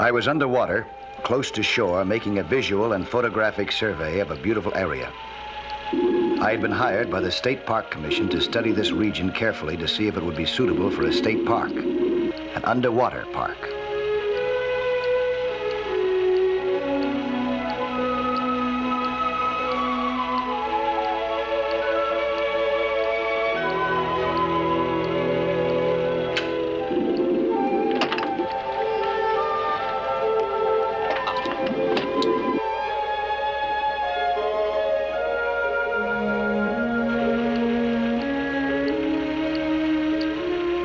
I was underwater, close to shore, making a visual and photographic survey of a beautiful area. I had been hired by the State Park Commission to study this region carefully to see if it would be suitable for a state park, an underwater park.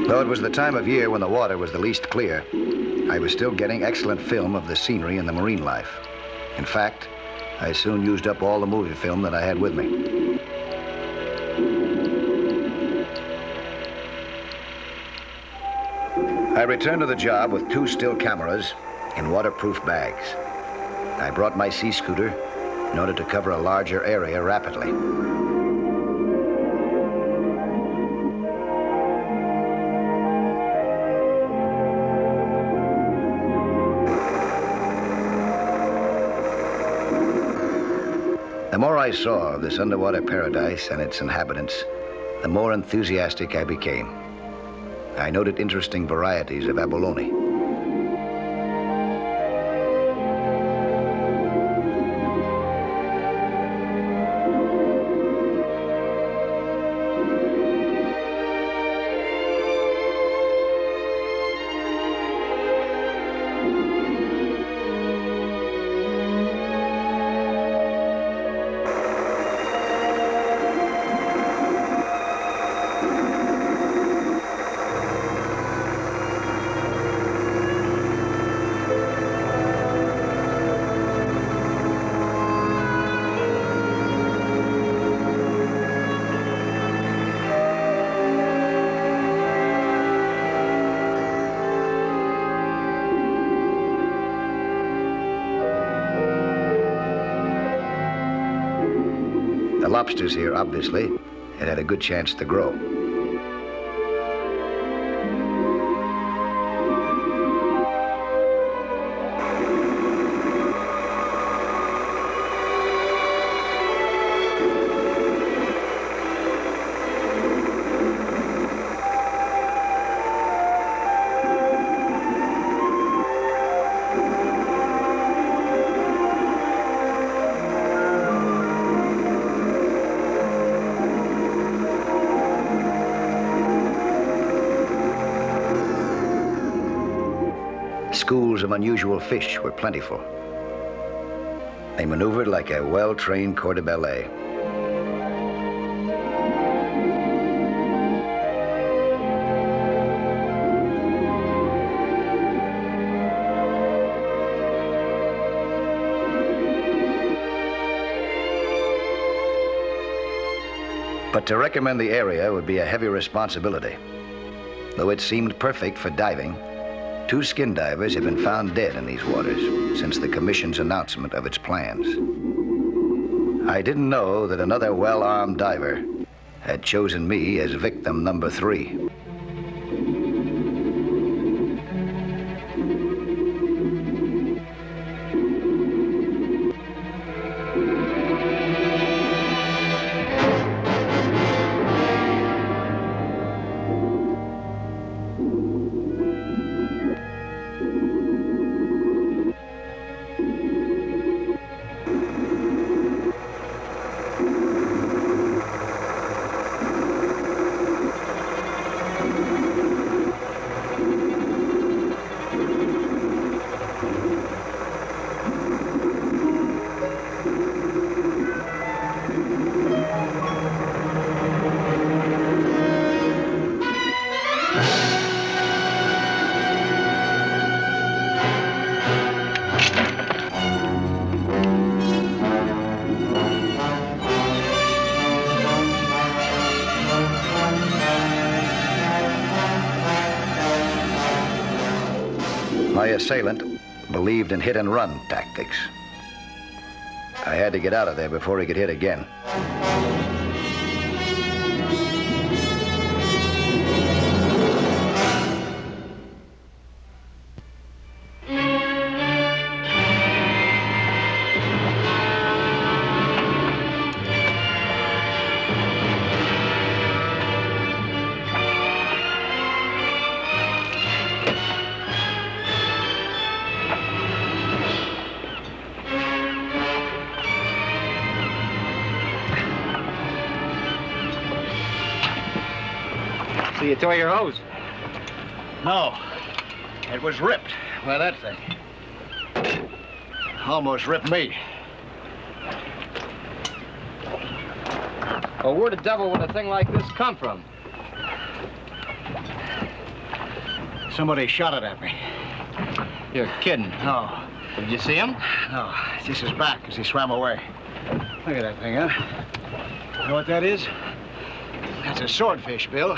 Though it was the time of year when the water was the least clear, I was still getting excellent film of the scenery and the marine life. In fact, I soon used up all the movie film that I had with me. I returned to the job with 2 still cameras in waterproof bags. I brought my sea scooter in order to cover a larger area rapidly. The more I saw of this underwater paradise and its inhabitants, the more enthusiastic I became. I noted interesting varieties of abalone. The lobsters here, obviously, had a good chance to grow. Schools of unusual fish were plentiful. They maneuvered like a well-trained corps de ballet. But to recommend the area would be a heavy responsibility. Though it seemed perfect for diving, 2 skin divers have been found dead in these waters since the Commission's announcement of its plans. I didn't know that another well-armed diver had chosen me as victim number 3. My assailant believed in hit-and-run tactics. I had to get out of there before he could hit again. So you tore your hose? No. It was ripped by that thing. Almost ripped me. Well, where the devil would a thing like this come from? Somebody shot it at me. You're kidding. No. Did you see him? No. It's just his back as he swam away. Look at that thing, huh? You know what that is? That's a swordfish, Bill.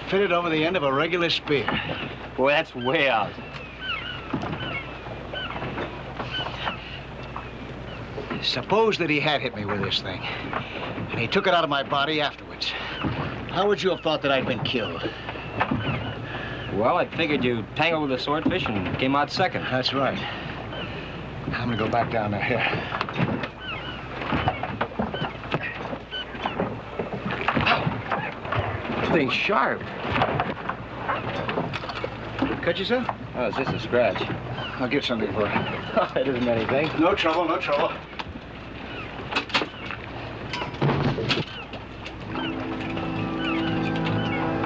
Fitted over the end of a regular spear. Boy, that's way out. Suppose that he had hit me with this thing, and he took it out of my body afterwards. How would you have thought that I'd been killed? Well, I figured you tangled with the swordfish and came out second. That's right. I'm gonna go back down there. Here. This thing's sharp. Cut yourself? Oh, it's just a scratch. I'll get something for it. It isn't anything. No trouble, no trouble.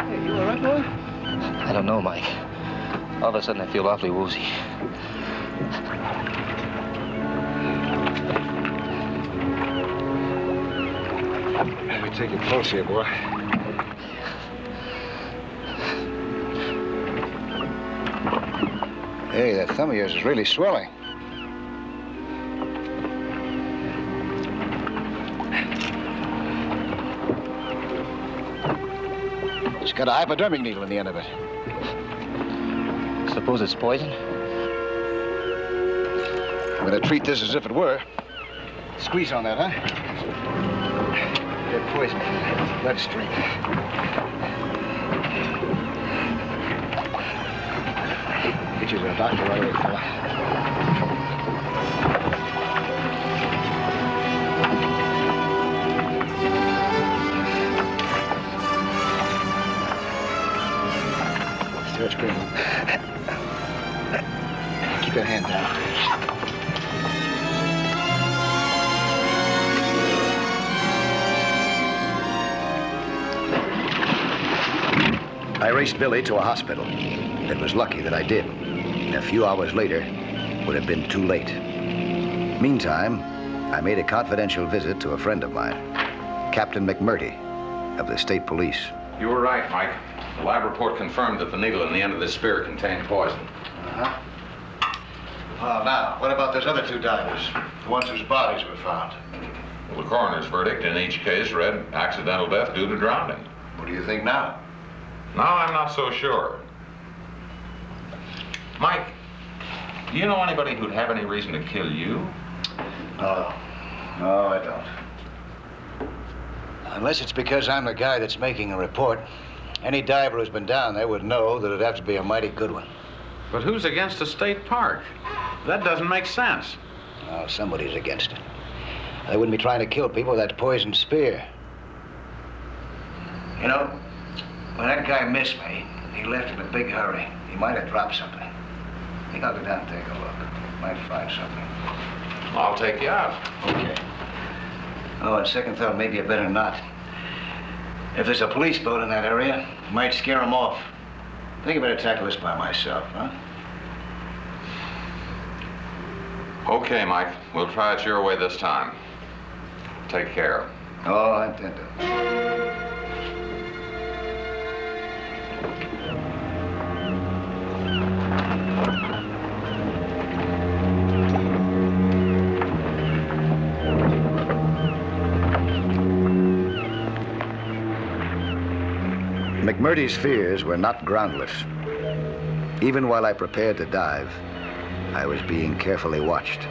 Hey, you all right, boy? I don't know, Mike. All of a sudden, I feel awfully woozy. Let me take it close here, boy. Hey, that thumb of yours is really swelling. It's got a hypodermic needle in the end of it. Suppose it's poison? I'm gonna treat this as if it were. Squeeze on that, huh? Get poison in the bloodstream. Get you to a doctor right away, fella. Start screaming. Keep that hand down. I raced Billy to a hospital. It was lucky that I did. A few hours later, would have been too late. Meantime, I made a confidential visit to a friend of mine, Captain McMurty of the state police. You were right, Mike. The lab report confirmed that the needle in the end of this spear contained poison. Uh-huh. Well, now, what about those other two divers? The ones whose bodies were found? Well, the coroner's verdict in each case read accidental death due to drowning. What do you think now? Now I'm not so sure. Mike, do you know anybody who'd have any reason to kill you? No. No, I don't. Unless it's because I'm the guy that's making a report. Any diver who's been down there would know that it'd have to be a mighty good one. But who's against a state park? That doesn't make sense. Oh, somebody's against it. They wouldn't be trying to kill people with that poisoned spear. You know, when that guy missed me, he left in a big hurry. He might have dropped something. I think I'll go down and take a look. Might find something. I'll take you out. Okay. Oh, on second thought, maybe you better not. If there's a police boat in that area, it might scare them off. I think I better tackle this by myself, huh? Okay, Mike. We'll try it your way this time. Take care. Oh, I intend to. McMurty's fears were not groundless. Even while I prepared to dive, I was being carefully watched.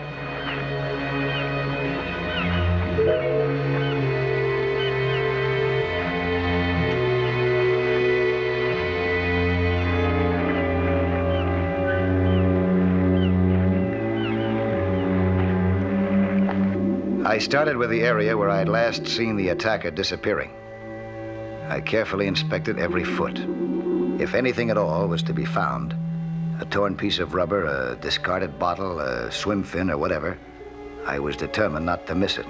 I started with the area where I had last seen the attacker disappearing. I carefully inspected every foot. If anything at all was to be found, a torn piece of rubber, a discarded bottle, a swim fin, or whatever, I was determined not to miss it.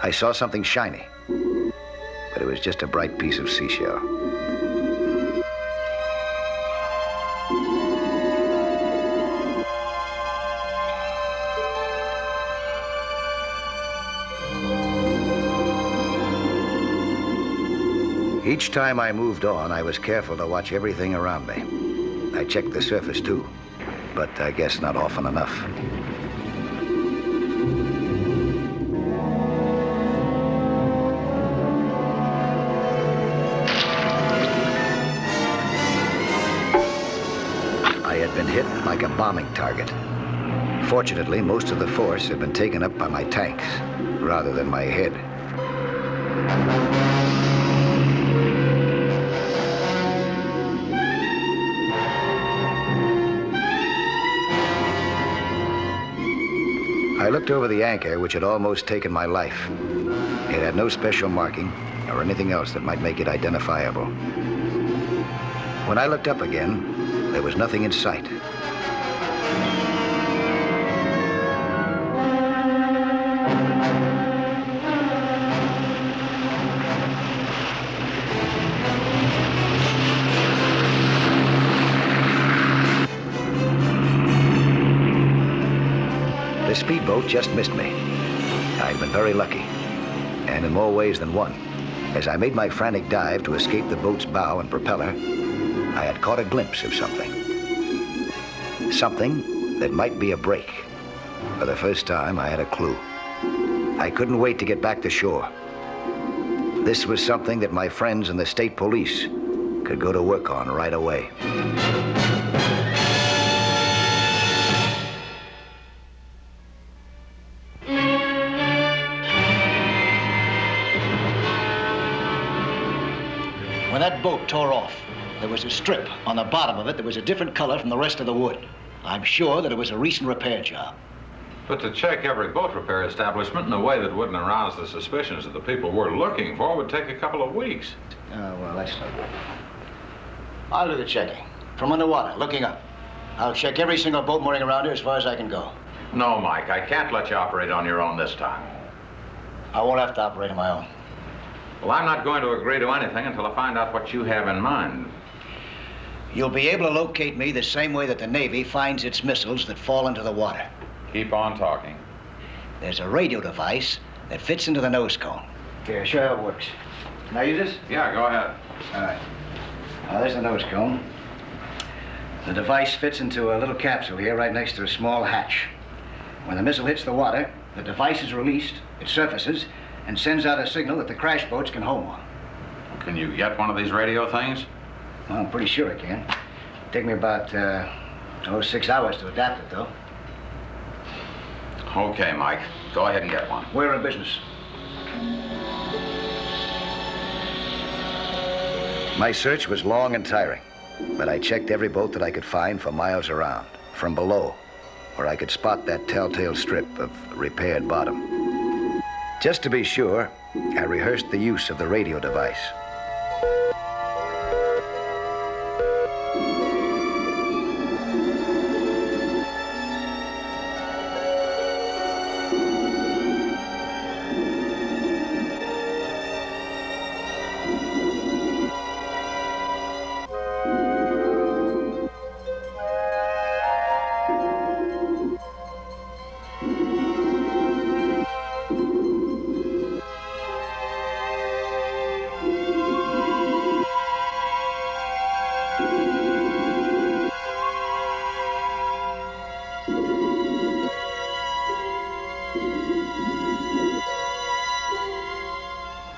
I saw something shiny, but it was just a bright piece of seashell. Each time I moved on, I was careful to watch everything around me. I checked the surface too, but I guess not often enough. I had been hit like a bombing target. Fortunately, most of the force had been taken up by my tanks rather than my head. I looked over the anchor, which had almost taken my life. It had no special marking or anything else that might make it identifiable. When I looked up again, there was nothing in sight. The speedboat just missed me. I'd been very lucky, and in more ways than one. As I made my frantic dive to escape the boat's bow and propeller, I had caught a glimpse of something. Something that might be a break. For the first time, I had a clue. I couldn't wait to get back to shore. This was something that my friends in the state police could go to work on right away. When that boat tore off, there was a strip on the bottom of it that was a different color from the rest of the wood. I'm sure that it was a recent repair job. But to check every boat repair establishment in a way that wouldn't arouse the suspicions of the people we're looking for would take a couple of weeks. Well, that's not good. I'll do the checking. From underwater, looking up. I'll check every single boat mooring around here as far as I can go. No, Mike, I can't let you operate on your own this time. I won't have to operate on my own. Well, I'm not going to agree to anything until I find out what you have in mind. You'll be able to locate me the same way that the Navy finds its missiles that fall into the water. Keep on talking. There's a radio device that fits into the nose cone. Here, show you how it works. Can I use this? Yeah, go ahead. All right. Now, there's the nose cone. The device fits into a little capsule here right next to a small hatch. When the missile hits the water, the device is released, it surfaces, and sends out a signal that the crash boats can home on. Can you get one of these radio things? Well, I'm pretty sure I can. Take me about 6 hours to adapt it, though. Okay, Mike. Go ahead and get one. We're in business. My search was long and tiring, but I checked every boat that I could find for miles around, from below, where I could spot that telltale strip of repaired bottom. Just to be sure, I rehearsed the use of the radio device.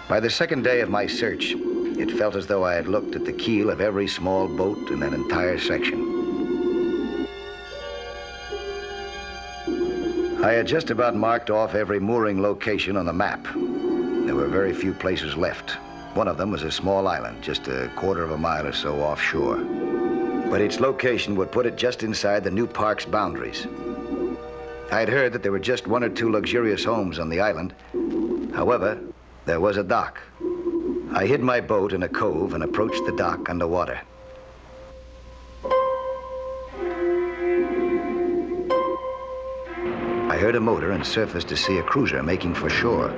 By the second day of my search, it felt as though I had looked at the keel of every small boat in that entire section. I had just about marked off every mooring location on the map. There were very few places left. One of them was a small island, just a quarter of a mile or so offshore. But its location would put it just inside the new park's boundaries. I had heard that there were just 1 or 2 luxurious homes on the island. However, there was a dock. I hid my boat in a cove and approached the dock underwater. I heard a motor and surfaced to see a cruiser making for shore.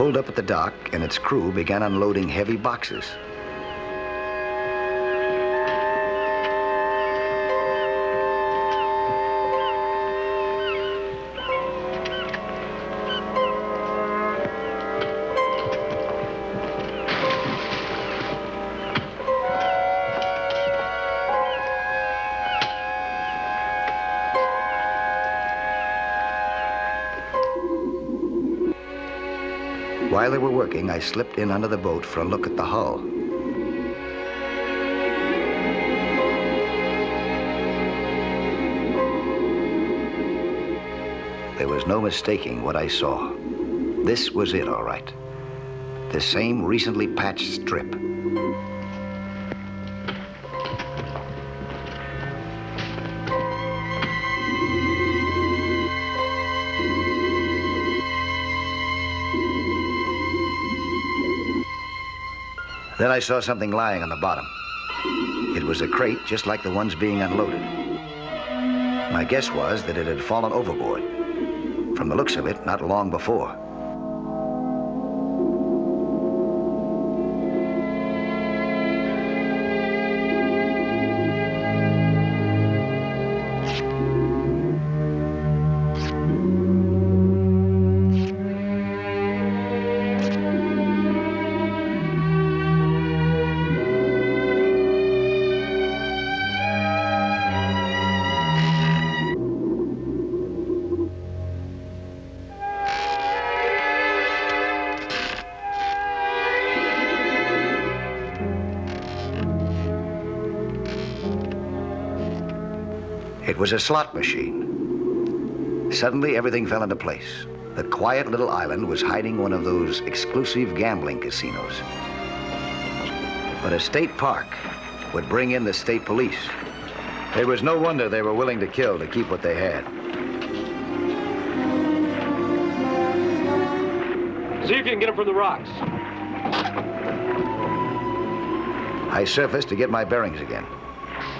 pulled up at the dock, and its crew began unloading heavy boxes. While they were working, I slipped in under the boat for a look at the hull. There was no mistaking what I saw. This was it, all right. The same recently patched strip. Then I saw something lying on the bottom. It was a crate just like the ones being unloaded. My guess was that it had fallen overboard. From the looks of it, not long before. It was a slot machine. Suddenly, everything fell into place. The quiet little island was hiding one of those exclusive gambling casinos. But a state park would bring in the state police. It was no wonder they were willing to kill to keep what they had. See if you can get him from the rocks. I surfaced to get my bearings again.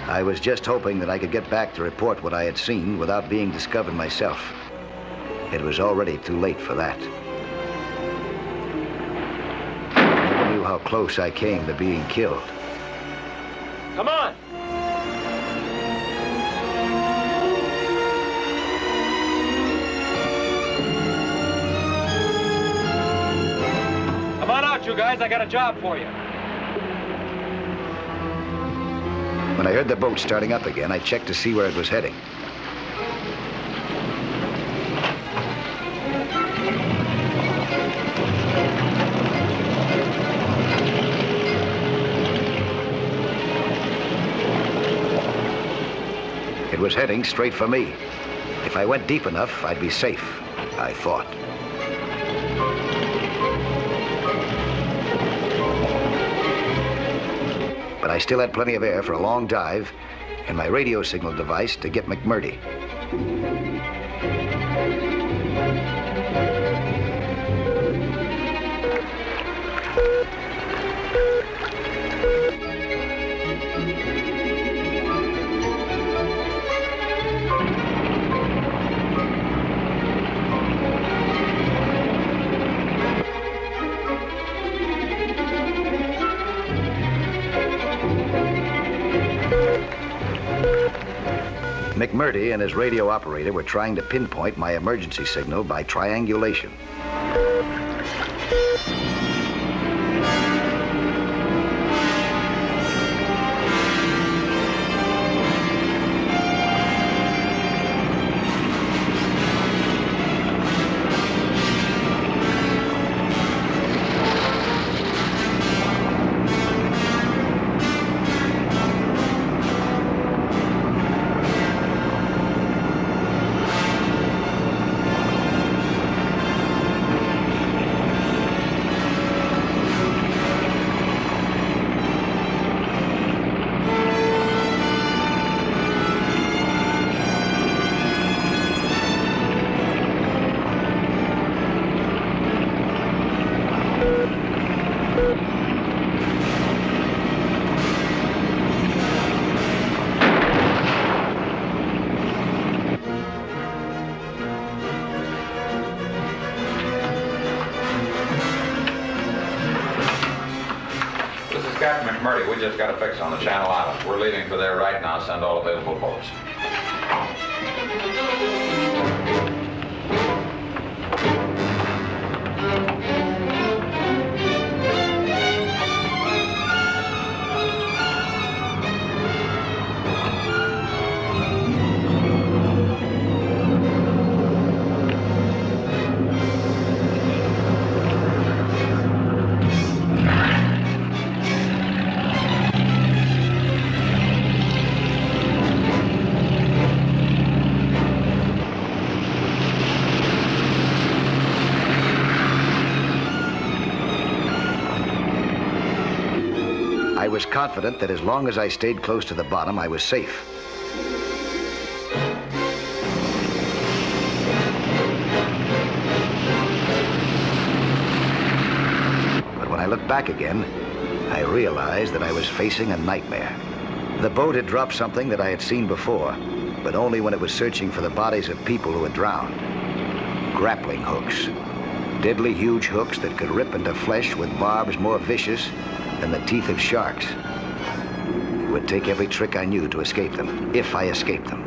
I was just hoping that I could get back to report what I had seen without being discovered myself. It was already too late for that. I never knew how close I came to being killed. Come on! Come on out, you guys. I got a job for you. When I heard the boat starting up again, I checked to see where it was heading. It was heading straight for me. If I went deep enough, I'd be safe, I thought. But I still had plenty of air for a long dive and my radio signal device to get McMurdy. McMurdy and his radio operator were trying to pinpoint my emergency signal by triangulation. just got a fix on the Channel Islands. We're leaving for there right now. Send all available boats. I was confident that as long as I stayed close to the bottom, I was safe. But when I looked back again, I realized that I was facing a nightmare. The boat had dropped something that I had seen before, but only when it was searching for the bodies of people who had drowned. Grappling hooks. Deadly huge hooks that could rip into flesh with barbs more vicious than the teeth of sharks. It would take every trick I knew to escape them, if I escaped them.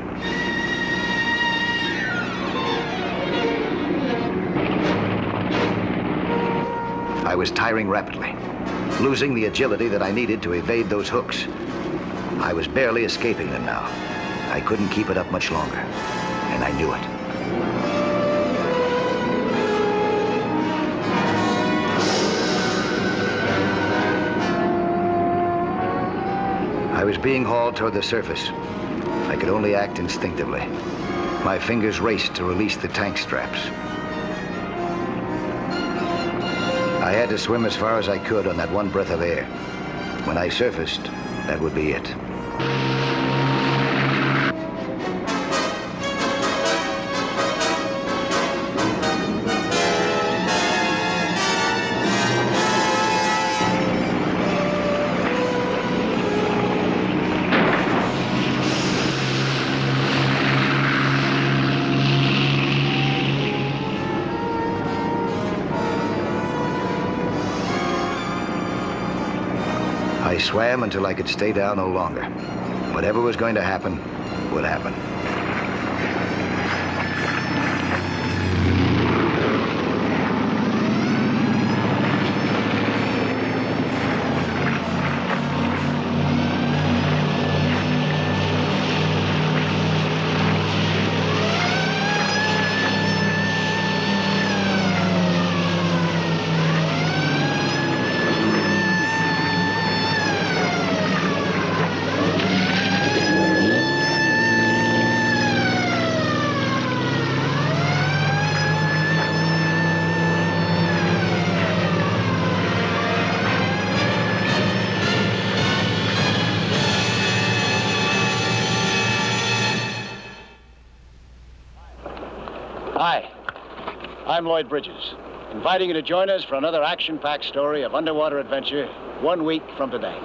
I was tiring rapidly, losing the agility that I needed to evade those hooks. I was barely escaping them now. I couldn't keep it up much longer, and I knew it. I was being hauled toward the surface. I could only act instinctively. My fingers raced to release the tank straps. I had to swim as far as I could on that one breath of air. When I surfaced, that would be it. I swam until I could stay down no longer. Whatever was going to happen, would happen. Hi, I'm Lloyd Bridges, inviting you to join us for another action-packed story of underwater adventure 1 week from today.